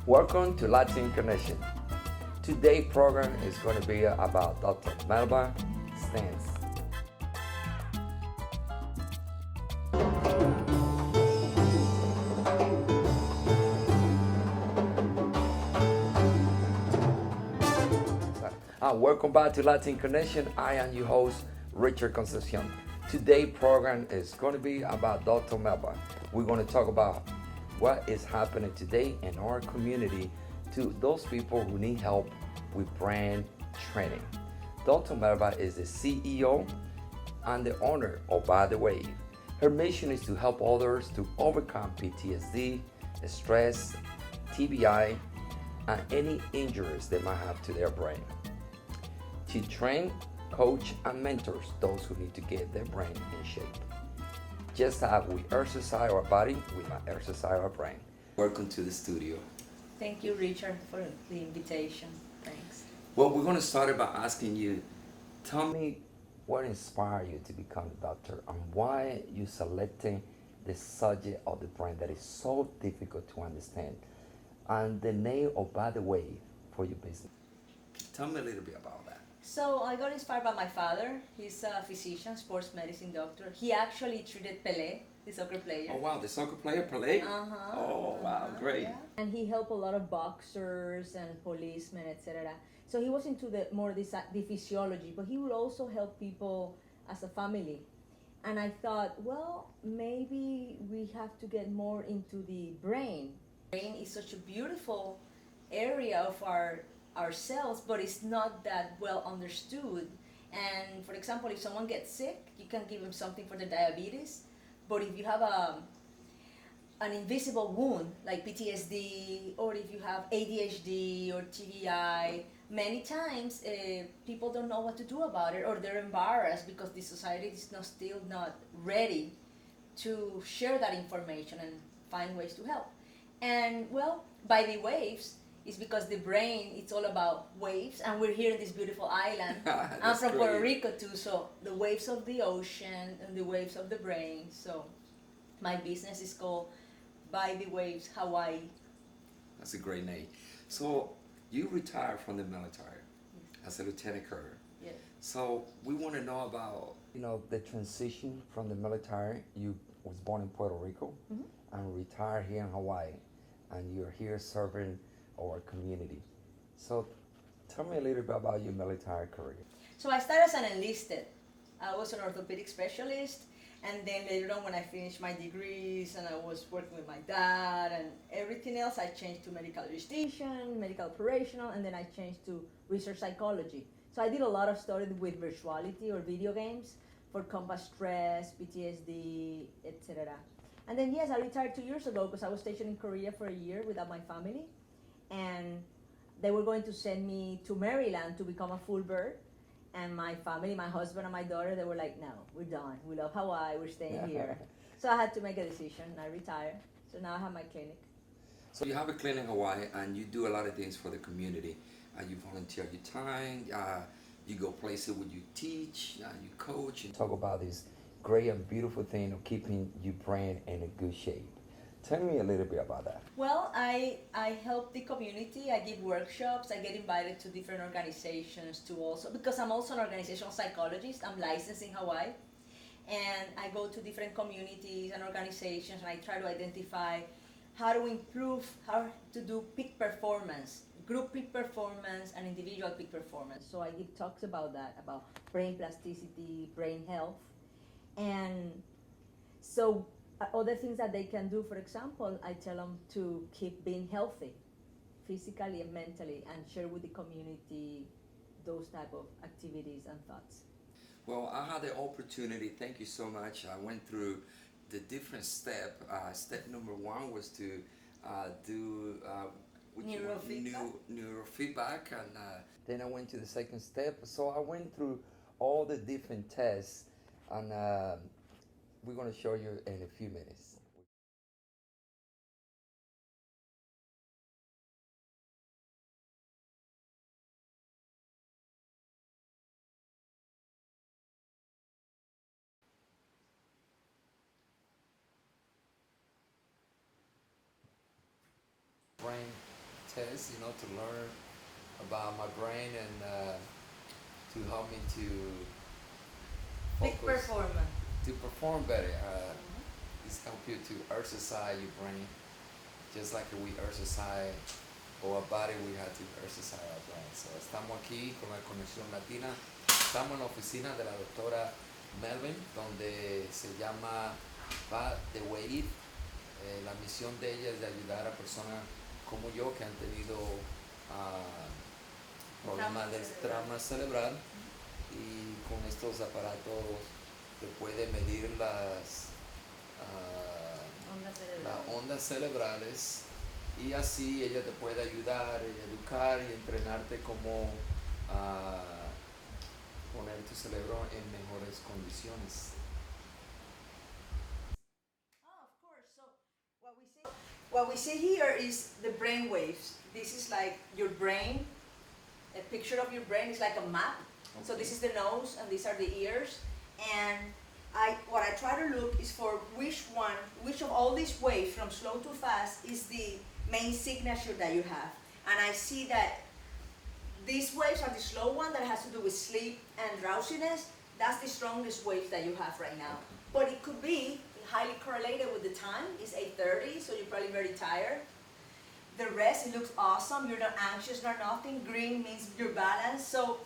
Welcome to Latin Connection. Today's program is going to be about Dr. Melba Stans. Welcome back to Latin Connection. I am your host, Richard Concepcion. Today's program is going to be about Dr. Melba. We're going to talk about what is happening today in our community to those people who need help with brand training. Dr. Melba is the CEO and the owner of By the Wave. Her mission is to help others to overcome PTSD, stress, TBI, and any injuries they might have to their brain. She trains, coach, and mentors those who need to get their brain in shape. Just as we exercise our body, we must exercise our brain. Welcome to the studio. Thank you, Richard, for the invitation. Thanks. Well, we're going to start by asking you, tell me what inspired you to become a doctor and why you selecting the subject of the brain that is so difficult to understand and the name of By the Way for your business. Tell me a little bit about that. So I got inspired by my father. He's a physician, sports medicine doctor. He actually treated Pelé, the soccer player. Oh wow, the soccer player Pelé? Oh wow, great. Yeah. And he helped a lot of boxers and policemen, etc. So he was into the physiology, but he would also help people as a family. And I thought, well, maybe we have to get more into the brain. Brain is such a beautiful area of ourselves, but it's not that well understood. And for example, if someone gets sick, you can give them something for the diabetes, but if you have an invisible wound like PTSD, or if you have ADHD or TBI, many times people don't know what to do about it, or they're embarrassed because the society is still not ready to share that information and find ways to help. And well, By the Waves is because the brain, it's all about waves, and we're here in this beautiful island. I'm from Puerto Rico too, so the waves of the ocean and the waves of the brain. So my business is called By the Waves Hawaii. That's a great name. So you retired from the military as a lieutenant colonel. Yes. So we want to know about the transition from the military. You was born in Puerto Rico and retired here in Hawaii, and you're here serving our community. So tell me a little bit about your military career. So I started as an enlisted. I was an orthopedic specialist, and then later on when I finished my degrees and I was working with my dad and everything else, I changed to medical jurisdiction, medical operational, and then I changed to research psychology. So I did a lot of study with virtuality or video games for combat stress, PTSD, etc. And then yes, I retired 2 years ago because I was stationed in Korea for a year without my family, and they were going to send me to Maryland to become a full bird. And my family, my husband and my daughter, they were like, no, we're done. We love Hawaii, we're staying here. So I had to make a decision, and I retired. So now I have my clinic. So you have a clinic in Hawaii, and you do a lot of things for the community. You volunteer your time. You go places where you teach, you coach, and talk about this great and beautiful thing of keeping your brain in a good shape. Tell me a little bit about that. Well, I help the community. I give workshops. I get invited to different organizations to also, because I'm also an organizational psychologist. I'm licensed in Hawaii. And I go to different communities and organizations, and I try to identify how to improve, how to do peak performance, group peak performance and individual peak performance. So I give talks about that, about brain plasticity, brain health. And so other things that they can do, for example, I tell them to keep being healthy, physically and mentally, and share with the community those type of activities and thoughts. Well, I had the opportunity, thank you so much. I went through the different step. Step number one was to do neurofeedback, and then I went to the second step. So I went through all the different tests, and we're going to show you in a few minutes. Brain test, to learn about my brain and to help me to Big focus, performance. to perform better. It's help you to exercise your brain, just like we exercise our body, we have to exercise our brain. So estamos aquí con la Conexión Latina. Estamos en la oficina de la doctora Melvin, donde se llama Va the Way. La misión de ella es de ayudar a personas como yo que han tenido problemas de trauma cerebral y con estos aparatos que puede medir las ondas cerebrales y así ella te puede ayudar y educar y entrenarte cómo poner tu cerebro en mejores condiciones. Oh, of course. So what we see here is the brain waves. This is like your brain. A picture of your brain is like a map. Okay. So this is the nose and these are the ears. And what I try to look is for which of all these waves from slow to fast is the main signature that you have. And I see that these waves are the slow one that has to do with sleep and drowsiness. That's the strongest waves that you have right now. But it could be highly correlated with the time. It's 8:30, so you're probably very tired. The rest, it looks awesome. You're not anxious, not nothing. Green means you're balanced. So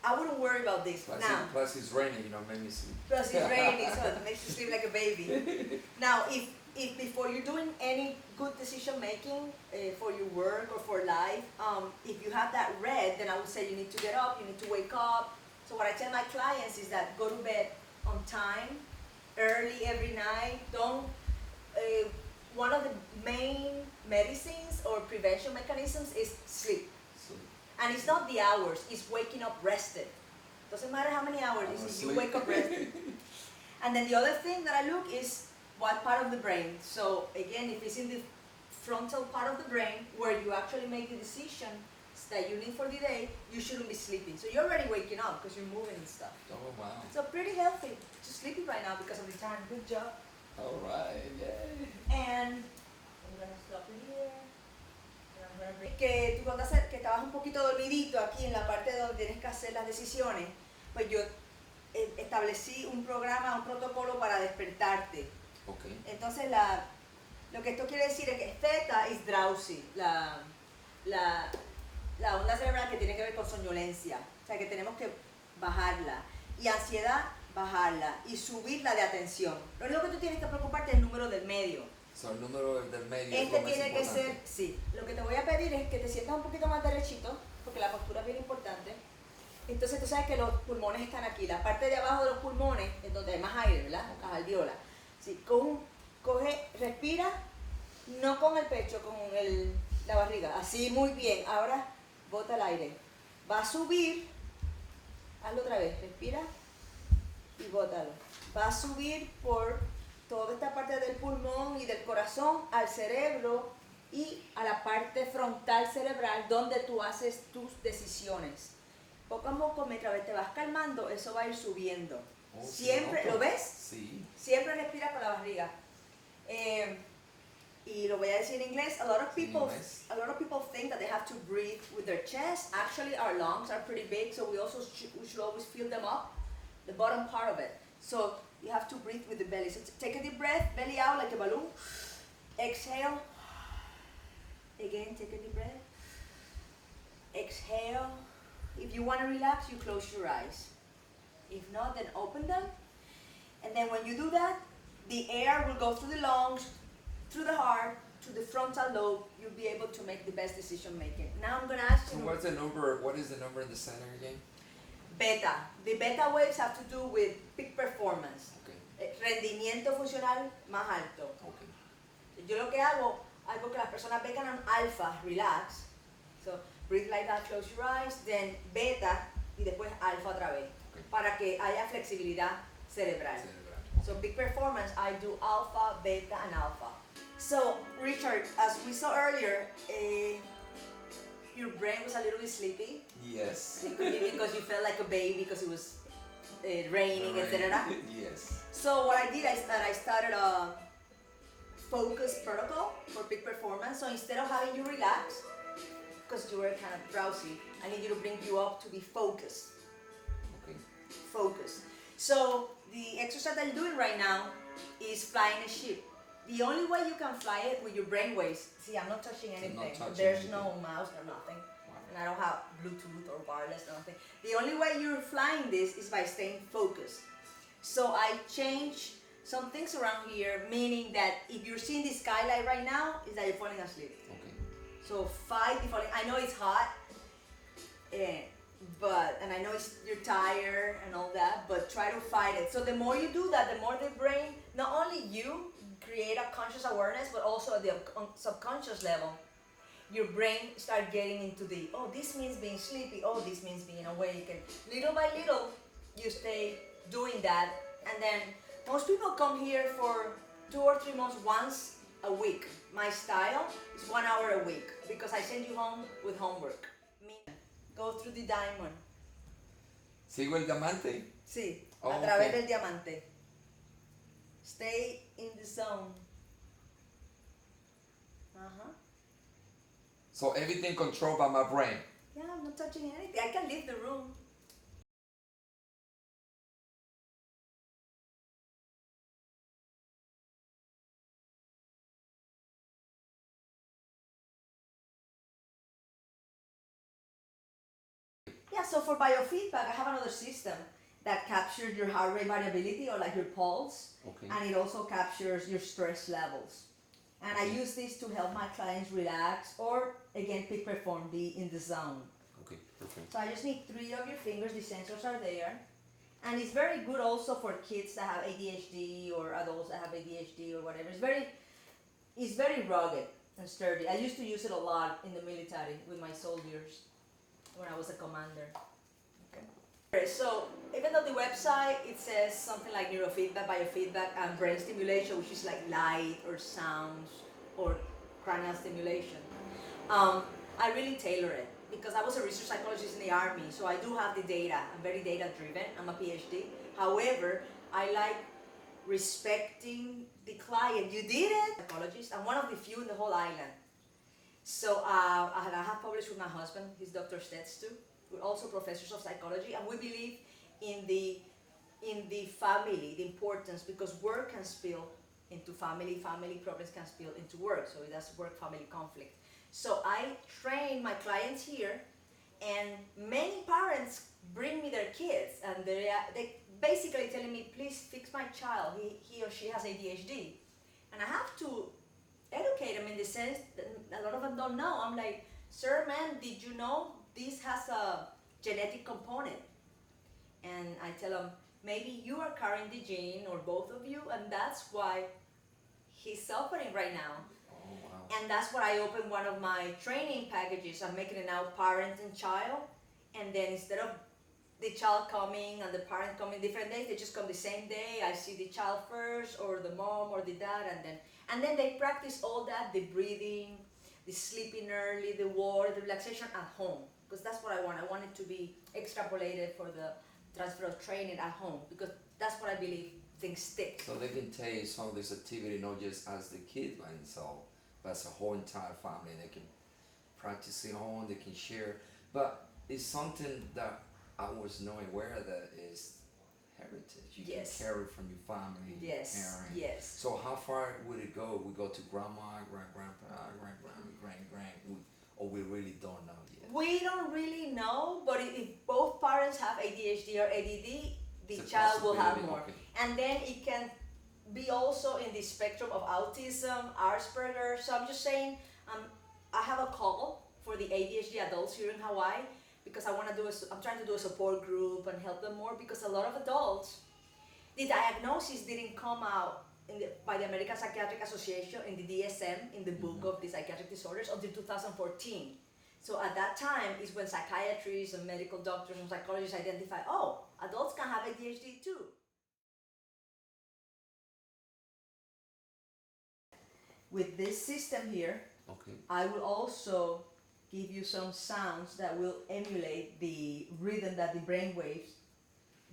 I wouldn't worry about this. Plus it's raining, made me sleep. Plus it's raining, so it makes you sleep like a baby. Now, if before you're doing any good decision making for your work or for life, if you have that red, then I would say you need to get up, you need to wake up. So what I tell my clients is that go to bed on time, early every night. Don't. One of the main medicines or prevention mechanisms is sleep. And it's not the hours, it's waking up rested. Doesn't matter how many hours, it's you wake up rested. And then the other thing that I look is what part of the brain. So again, if it's in the frontal part of the brain where you actually make the decisions that you need for the day, you shouldn't be sleeping. So you're already waking up because you're moving and stuff. Oh, wow. So pretty healthy. Just sleeping right now because of the time. Good job. All right, yay. And I'm going to stop here. Que tú cuando que estabas un poquito dormidito aquí en la parte donde tienes que hacer las decisiones, pues yo establecí un programa, un protocolo para despertarte. Okay. Entonces lo que esto quiere decir es que theta is drowsy, la onda cerebral que tiene que ver con soñolencia, o sea que tenemos que bajarla, y ansiedad, bajarla, y subirla de atención. Lo único que tú tienes que preocuparte es el número del medio. So, el número del medio Este es lo más tiene que importante. ser, sí. Lo que te voy a pedir es que te sientas un poquito más derechito, porque la postura es bien importante. Entonces tú sabes que los pulmones están aquí. La parte de abajo de los pulmones es donde hay más aire, ¿verdad? Las alveolas. Sí, respira, no con el pecho, con la barriga. Así, muy bien. Ahora, bota el aire. Va a subir. Hazlo otra vez. Respira y bótalo. Va a subir por toda esta parte del pulmón y del corazón al cerebro y a la parte frontal cerebral donde tú haces tus decisiones. Poco a poco, mientras te vas calmando, eso va a ir subiendo. Oh, Siempre, sí, ¿lo ves? Sí. Siempre respira con la barriga. Y lo voy a decir en inglés. A lot of people think that they have to breathe with their chest. Actually, our lungs are pretty big, so we should always fill them up, the bottom part of it. So you have to breathe with the belly. So take a deep breath, belly out like a balloon. Exhale. Again, take a deep breath. Exhale. If you want to relax, you close your eyes. If not, then open them. And then when you do that, the air will go through the lungs, through the heart, to the frontal lobe. You'll be able to make the best decision making. Now I'm going to ask So you. what is the number in the center again? Beta. The beta waves have to do with peak performance. Okay. Rendimiento funcional más alto. Okay. Yo lo que hago, algo que las personas vengan a alfa, relax. So breathe like that, close your eyes, then beta y después alfa otra vez. Okay. Para que haya flexibilidad cerebral. So peak performance, I do alpha, beta, and alpha. So Richard, as we saw earlier, your brain was a little bit sleepy. Yes. It could be because you felt like a baby because it was raining, etc. Yes. So what I did is that I started a focus protocol for peak performance. So instead of having you relax, because you were kind of drowsy. I need you to bring you up to be focused. Okay. Focused. So the exercise that you're doing right now is flying a ship. The only way you can fly it with your brain waves. See, I'm not touching anything. touching There's anything. no mouse or nothing. And I don't have Bluetooth or wireless or nothing. The only way you're flying this is by staying focused. So I change some things around here, meaning that if you're seeing the skylight right now, is that you're falling asleep. Okay. So fight the falling. I know it's hot, and I know you're tired and all that, but try to fight it. So the more you do that, the more the brain, not only you create a conscious awareness, but also at the subconscious level, your brain start getting into the, oh, this means being sleepy, oh, this means being awake, and little by little, you stay doing that, and then most people come here for 2 or 3 months once a week. My style is 1 hour a week because I send you home with homework. Go through the diamond. ¿Sigo el diamante? Sí, Oh, a través okay. del diamante. Stay in the zone. Uh-huh. So everything controlled by my brain. Yeah, I'm not touching anything. I can leave the room. Yeah, so for biofeedback, I have another system that captures your heart rate variability or like your pulse, Okay. and it also captures your stress levels. And I use this to help my clients relax or, again, peak perform, be in the zone. Okay. Perfect. So I just need 3 of your fingers, the sensors are there. And it's very good also for kids that have ADHD or adults that have ADHD or whatever. It's very rugged and sturdy. I used to use it a lot in the military with my soldiers when I was a commander. Okay. So even though the website, it says something like neurofeedback, biofeedback, and brain stimulation, which is like light or sounds or cranial stimulation, I really tailor it because I was a research psychologist in the army, so I do have the data. I'm very data driven. I'm a PhD. However, I like respecting the client. You did it, psychologist. I'm one of the few in the whole island. So I have published with my husband. He's Dr. Stetz too. We're also professors of psychology, and we believe in the family, the importance, because work can spill into family problems can spill into work, so that's work-family conflict. So I train my clients here, and many parents bring me their kids, and they basically telling me, please fix my child, he or she has ADHD. And I have to educate them in the sense that a lot of them don't know. I'm like, sir, man, did you know this has a genetic component? And I tell them, maybe you are carrying the gene, or both of you, and that's why he's suffering right now. Oh wow. And that's why I opened one of my training packages. I'm making it now parent and child. And then instead of the child coming and the parent coming different days, they just come the same day. I see the child first, or the mom, or the dad, and then they practice all that, the breathing, the sleeping early, the water, the relaxation at home. Because that's what I want. I want it to be extrapolated for the transfer of training at home, because that's what I believe things stick. So they can take some of this activity not just as the kid by themselves, but as a whole entire family. They can practice at home, they can share. But it's something that I was not aware that is heritage. You Yes. can carry from your family, Yes, parent. yes. So how far would it go? We go to grandma, grandpa, grand, or we really don't know yet? We don't really know, but if both parents have ADHD or ADD, the It's a child will have possibility, more. okay. And then it can be also in the spectrum of autism, Asperger's. So I'm just saying, I have a call for the ADHD adults here in Hawaii, because I'm trying to do a support group and help them more, because a lot of adults, the diagnosis didn't come out by the American Psychiatric Association in the DSM, in the book of the psychiatric disorders, until 2014. So at that time is when psychiatrists and medical doctors and psychologists identify, oh, adults can have ADHD too. With this system here, Okay. I will also give you some sounds that will emulate the rhythm that the brain waves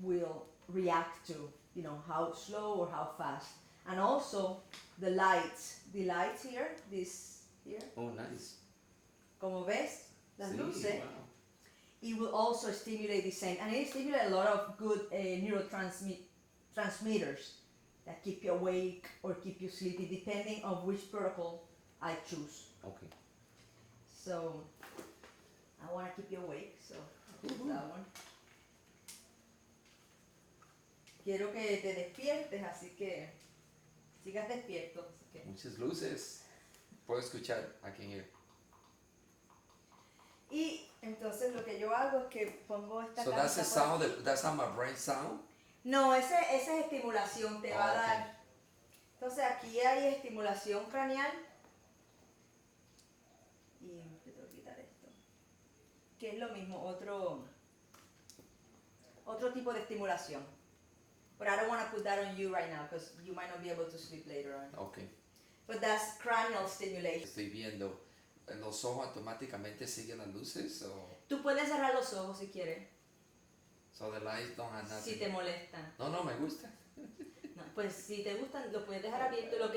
will react to, you know, how slow or how fast. And also the lights here, this here, Oh, nice. como ves, las Sí, luces, wow. it will also stimulate the same, and it stimulates a lot of good neurotransmitters that keep you awake or keep you sleepy, depending on which protocol I choose. Okay. So I want to keep you awake, so I choose that one. Quiero que te despiertes, así que sigas despierto. Así que. Muchas luces. Puedo escuchar. I can hear. Y entonces lo que yo hago es que pongo esta So that's the cabeza por sound. aquí. That's how my brain sound. No, esa es estimulación, te va a Oh, okay. dar. Entonces aquí hay estimulación craneal. Y te tengo que quitar esto. Que es lo mismo, otro tipo de estimulación. But I don't want to put that on you right now because you might not be able to sleep later on. Okay. But that's cranial stimulation. Estoy viendo. ¿Los ojos automáticamente siguen las luces? O Tú puedes cerrar los ojos si quieres, so the lights don't have nothing? si te molestan. No, me gusta. No, pues si te gustan, lo puedes dejar abierto. Lo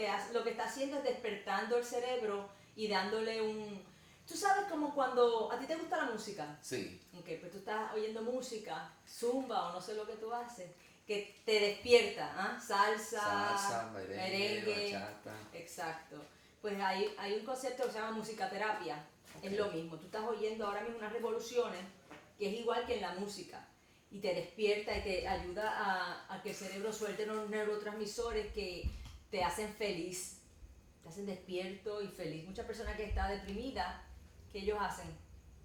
que está haciendo es despertando el cerebro y dándole un... Tú sabes como cuando a ti te gusta la música. Sí. Ok, pues tú estás oyendo música, zumba o no sé lo que tú haces, que te despierta, ¿ah? Salsa, merengue, bachata. Exacto. Pues hay un concepto que se llama musicaterapia. Es lo mismo. Tú estás oyendo ahora mismo unas revoluciones que es igual que en la música. Y te despierta y te ayuda a que el cerebro suelte unos neurotransmisores que te hacen feliz. Te hacen despierto y feliz. Muchas personas que están deprimidas, que ellos hacen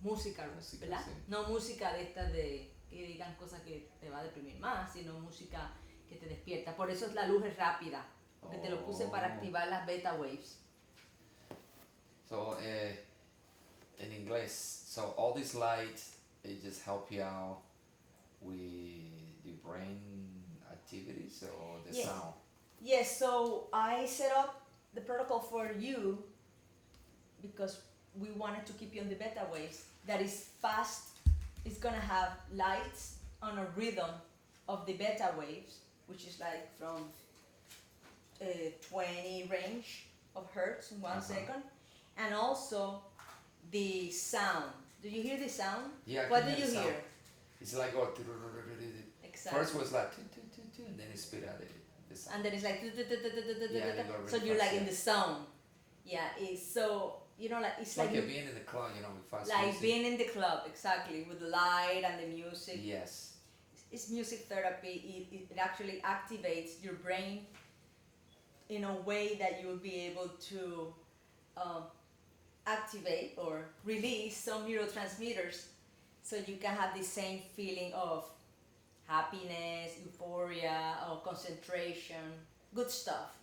música, ¿verdad? Sí. No música de estas de que digan cosas que te va a deprimir más, sino música que te despierta. Por eso la luz es rápida, porque te lo puse para activar las beta waves. So, in English, so all these lights, they just help you out with your brain activities or the Yes. sound. Yes, so I set up the protocol for you because we wanted to keep you on the beta waves. That is fast. It's gonna have lights on a rhythm of the beta waves, which is like from 20 range of hertz in 1 second, and also the sound. Do you hear the sound? Yeah, I What can do hear you the sound. hear? It's like oh, Exactly. first was like and then it spit out the sound. And then it's like Yeah, and it go so really you're fast, like in yeah. the zone. Yeah, it's so like it's It's like you- being in the club, with fast like music. being in the club, exactly, with the light and the music. Yes. It's music therapy. It actually activates your brain in a way that you'll be able to activate or release some neurotransmitters so you can have the same feeling of happiness, euphoria, or concentration, good stuff.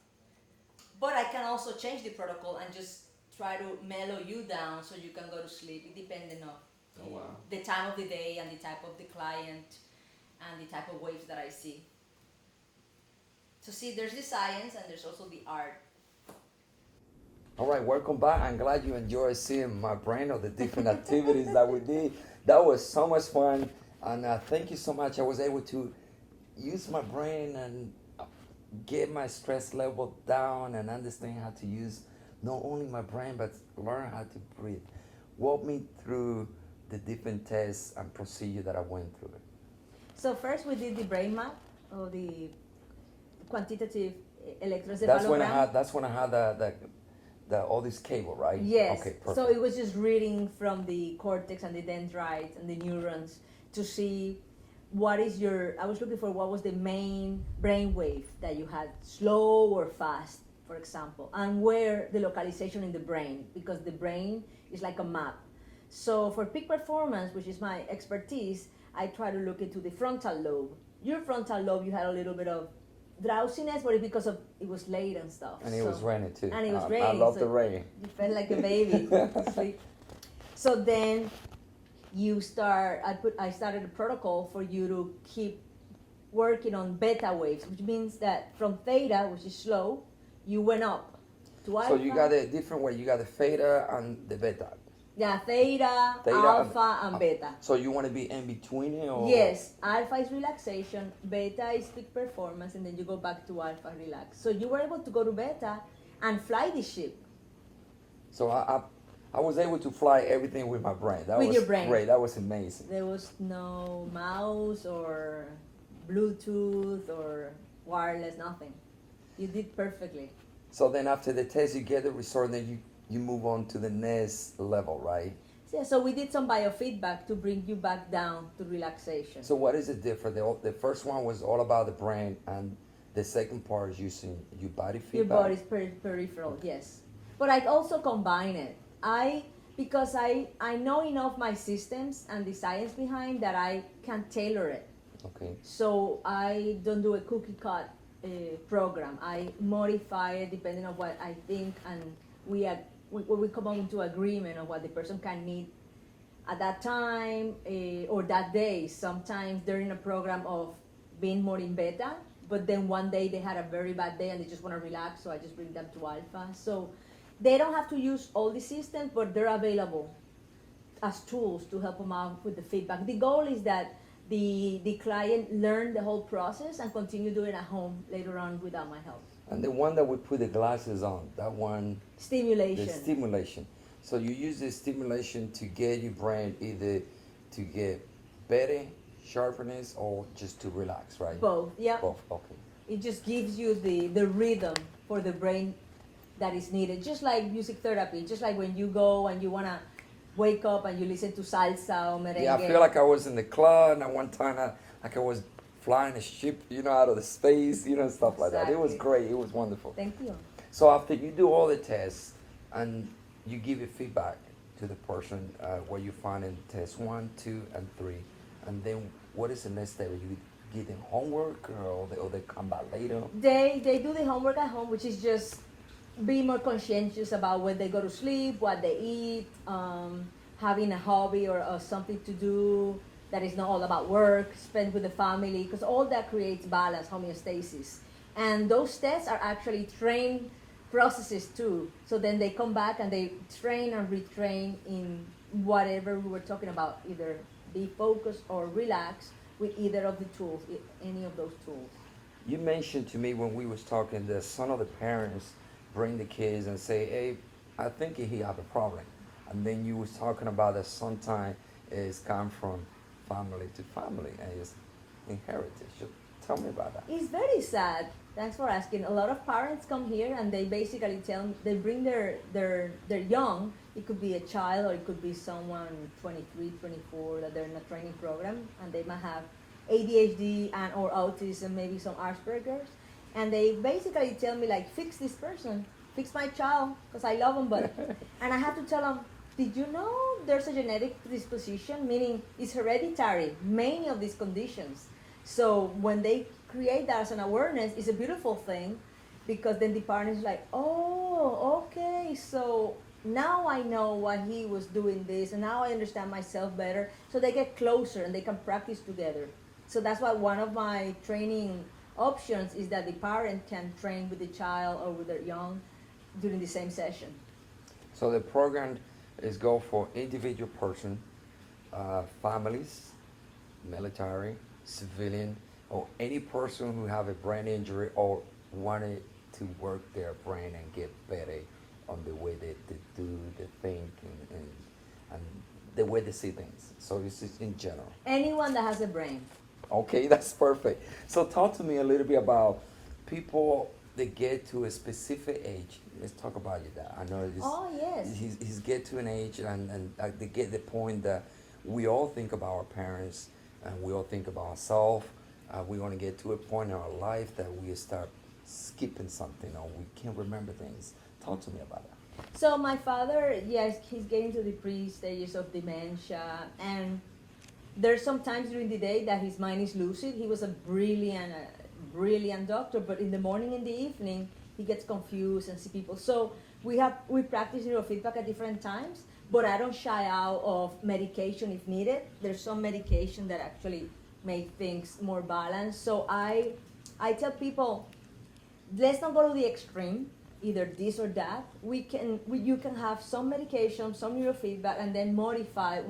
But I can also change the protocol and just try to mellow you down so you can go to sleep, depending on Oh, wow. the time of the day and the type of the client and the type of waves that I see. So see, there's the science and there's also the art. All right, welcome back. I'm glad you enjoyed seeing my brain or the different activities that we did. That was so much fun, and thank you so much. I was able to use my brain and get my stress level down and understand how to use not only my brain but learn how to breathe. Walk me through the different tests and procedure that I went through. So first we did the brain map or the quantitative electroencephalogram. That's when I had the all this cable, right? Yes. Okay, perfect. So it was just reading from the cortex and the dendrites and the neurons to see what is I was looking for what was the main brain wave that you had, slow or fast, for example, and where the localization in the brain, because the brain is like a map. So for peak performance, which is my expertise, I try to look into the frontal lobe. Your frontal lobe, you had a little bit of drowsiness, but it's because of it was late and stuff. And it was raining too. And it was I raining. love so the rain. You felt like a baby. Sleep. So then I started a protocol for you to keep working on beta waves, which means that from theta, which is slow, you went up to alpha. So you got a different way. You got the theta and the beta. Yeah, theta Theta alpha, and beta. So you want to be in between it, or Yes, alpha is relaxation, beta is peak performance, and then you go back to alpha, relax. So you were able to go to beta and fly the ship. So I was able to fly everything with my brain. That With was your brain. great. That was amazing. There was no mouse or Bluetooth or wireless, nothing. You did perfectly. So then after the test, you get the result, then you move on to the next level, right? Yeah, so we did some biofeedback to bring you back down to relaxation. So what is it different? The first one was all about the brain, and the second part is using your body Your feedback. body's peripheral, yes. But I also combine it. Because I know enough my systems and the science behind that I can tailor it. Okay. So I don't do a cookie cut program. I modify it depending on what I think, and we come into agreement on what the person can need at that time or that day. Sometimes they're in a program of being more in beta, but then one day they had a very bad day and they just want to relax, so I just bring them to alpha. So they don't have to use all the systems, but they're available as tools to help them out with the feedback. The goal is that the client learn the whole process and continue doing it at home later on without my help. And the one that we put the glasses on, that one, Stimulation. the stimulation. So you use the stimulation to get your brain either to get better sharpness or just to relax, right? Both, yeah. Both, okay. It just gives you the rhythm for the brain that is needed. Just like music therapy, just like when you go and you want to wake up and you listen to salsa or merengue. Yeah, I feel like I was in the club, and at one time, like I was flying a ship, out of the space, stuff like that. It was Exactly. great. It was wonderful. Thank you. So after you do all the tests and you give your feedback to the person, what you find in test 1, 2, and 3, and then what is the next step? You give them homework, or they come back later? They do the homework at home, which is just be more conscientious about when they go to sleep, what they eat, having a hobby or something to do that is not all about work, spend with the family, because all that creates balance, homeostasis. And those tests are actually trained processes too. So then they come back and they train and retrain in whatever we were talking about, either be focused or relax with either of the tools, any of those tools. You mentioned to me when we was talking that some of the parents bring the kids and say, hey, I think he have a problem. And then you was talking about that sometimes it's come from family to family and it's inherited. So tell me about that. It's very sad. Thanks for asking. A lot of parents come here and they basically they bring their young, it could be a child or it could be someone 23, 24 that they're in a training program, and they might have ADHD and or autism, maybe some Asperger's. And they basically tell me like, fix this person, fix my child, because I love them, but, and I have to tell them, did you know there's a genetic disposition, meaning it's hereditary, many of these conditions. So when they create that as an awareness, it's a beautiful thing, because then the parent is like, oh, okay, so now I know why he was doing this, and now I understand myself better. So they get closer and they can practice together. So that's why one of my training options is that the parent can train with the child or with their young during the same session. So the program is go for individual person, families, military, civilian, or any person who have a brain injury or wanted to work their brain and get better on the way they do, they think, and the way they see things. So this is in general. Anyone that has a brain. Okay, that's perfect. So talk to me a little bit about people that get to a specific age. Let's talk about you that. I know this. Oh, yes. He's get to an age and they get the point that we all think about our parents and we all think about ourselves. We want to get to a point in our life that we start skipping something or we can't remember things. Talk to me about that. So my father, yes, he's getting to the pre-stages of dementia, and there's some times during the day that his mind is lucid. He was a brilliant doctor, but in the morning and the evening, he gets confused and see people. So we practice neurofeedback at different times, but I don't shy out of medication if needed. There's some medication that actually make things more balanced. So I tell people, let's not go to the extreme, either this or that. You can have some medication, some neurofeedback, and then modify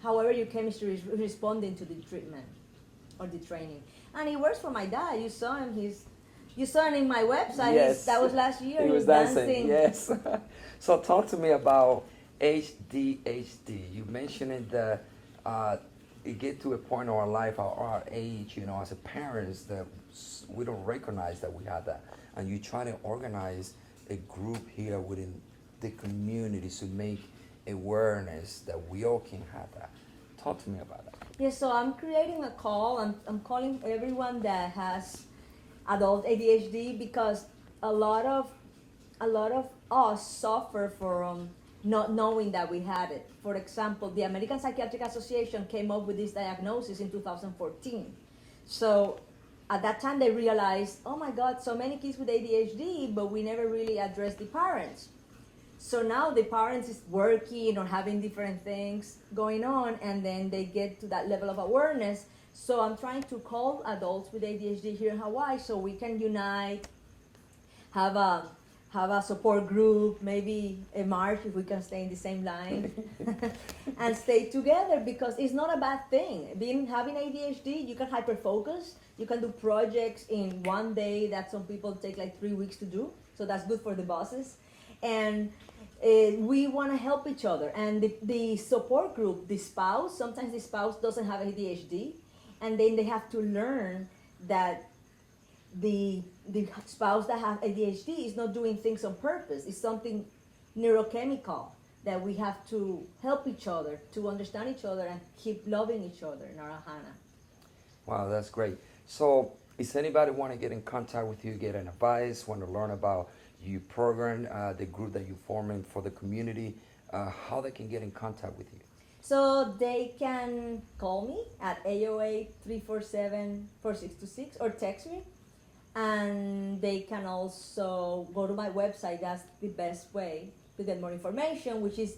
however your chemistry is responding to the treatment or the training. And it works for my dad. You saw him. You saw him in my website. Yes. That was last year. He was dancing. Yes. So talk to me about ADHD. You mentioned that it get to a point in our life, our age, as a parents, that we don't recognize that we have that, and you try to organize a group here within the community to make awareness that we all can have that. Talk to me about that. Yeah, so I'm creating a call. I'm calling everyone that has adult ADHD because a lot of us suffer from not knowing that we had it. For example, the American Psychiatric Association came up with this diagnosis in 2014. So at that time they realized, oh my God, so many kids with ADHD, but we never really addressed the parents. So now the parents is working or having different things going on, and then they get to that level of awareness. So I'm trying to call adults with ADHD here in Hawaii so we can unite, have a support group, maybe a march if we can stay in the same line, and stay together, because it's not a bad thing. Having ADHD, you can hyperfocus, you can do projects in one day that some people take like 3 weeks to do, so that's good for the bosses. And we want to help each other. And the support group, the spouse, sometimes the spouse doesn't have ADHD, and then they have to learn that the spouse that has ADHD is not doing things on purpose. It's something neurochemical that we have to help each other, to understand each other and keep loving each other in our Ohana. Wow, that's great. So, if anybody want to get in contact with you, get an advice, want to learn about your program, the group that you're forming for the community, how they can get in contact with you? So they can call me at 808-347-4626 or text me. And they can also go to my website. That's the best way to get more information, which is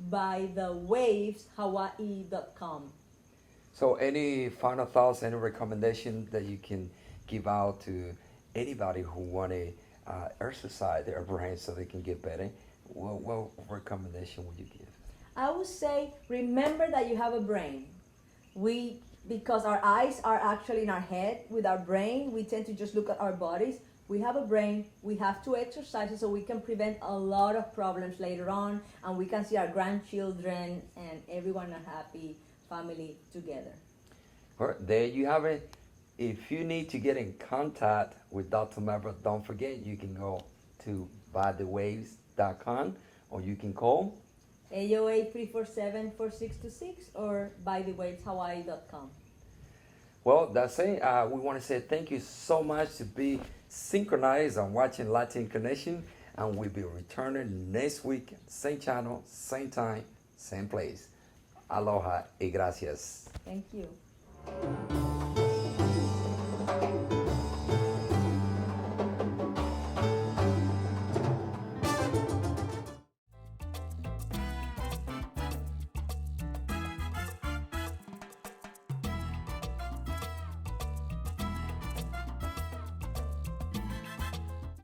bythewaveshawaii.com. So any final thoughts, any recommendation that you can give out to anybody who want to exercise their brain so they can get better? What recommendation would you give? I would say, remember that you have a brain. Because our eyes are actually in our head, with our brain, we tend to just look at our bodies. We have a brain, we have to exercise it so we can prevent a lot of problems later on, and we can see our grandchildren and everyone a happy family together. Well, there you have it. If you need to get in contact with Dr. Melba, don't forget you can go to bythewaves.com, or you can call 808-347-4626 or bythewaveshawaii.com. Well, that's it. We want to say thank you so much to be synchronized on watching Latin Connection, and we'll be returning next week, same channel, same time, same place. Aloha y gracias. Thank you.